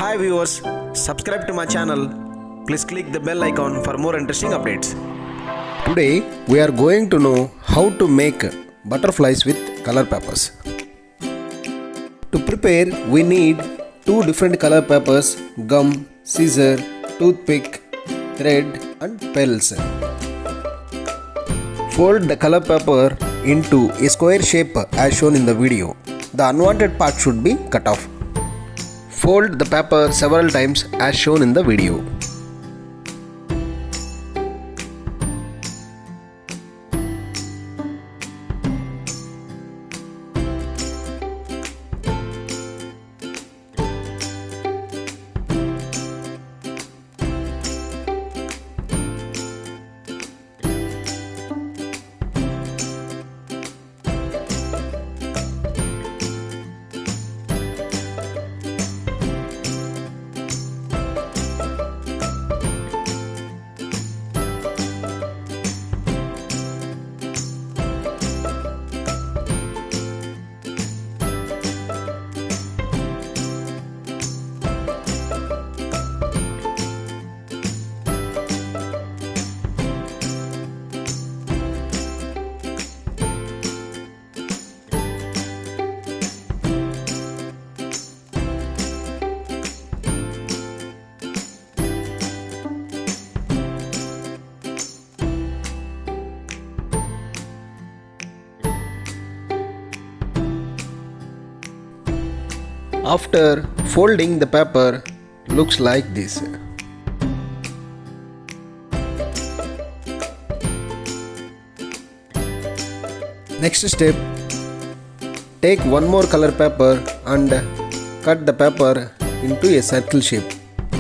Hi viewers, subscribe to my channel. Please click the bell icon for more interesting updates. Today we are going to know how to make butterflies with color papers. To prepare we need two different color papers, gum, scissor, toothpick, thread and pearls. Fold the color paper into a square shape as shown in the video. The unwanted part should be cut off. Fold the paper several times as shown in the video. After folding the paper, looks like this. Next step, take one more color paper and cut the paper into a circle shape.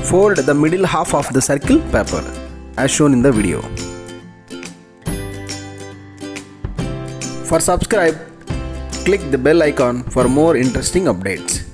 Fold the middle half of the circle paper as shown in the video. For subscribe, click the bell icon for more interesting updates.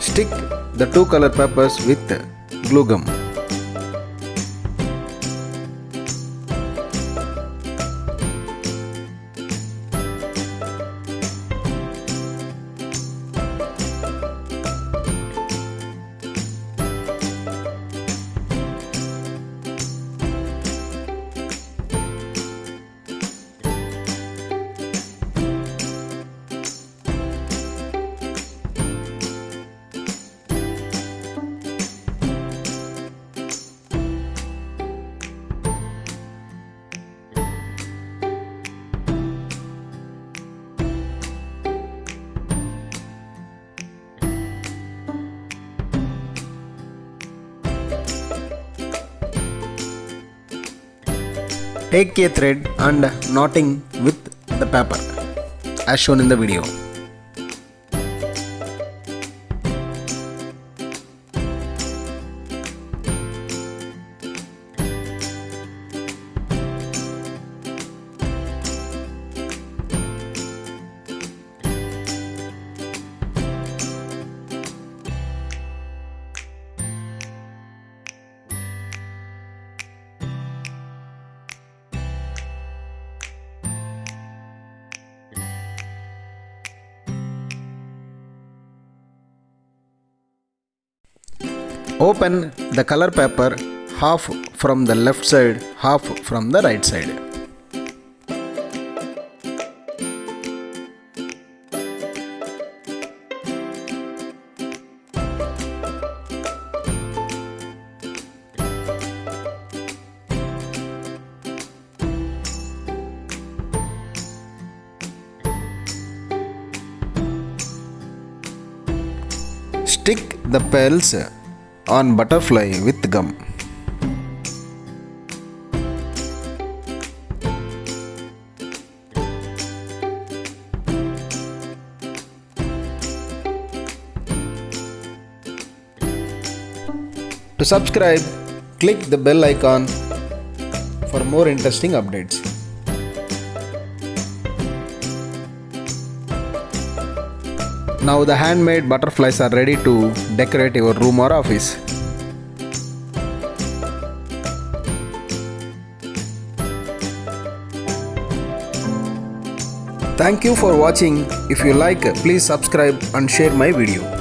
Stick the two color papers with glue gum. Take a thread and knotting with the paper as shown in the video. Open the color paper half from the left side, half from the right side. Stick the pearls on butterfly with gum. To subscribe, click the bell icon for more interesting updates. Now the handmade butterflies are ready to decorate your room or office. Thank you for watching. If you like, please subscribe and share my video.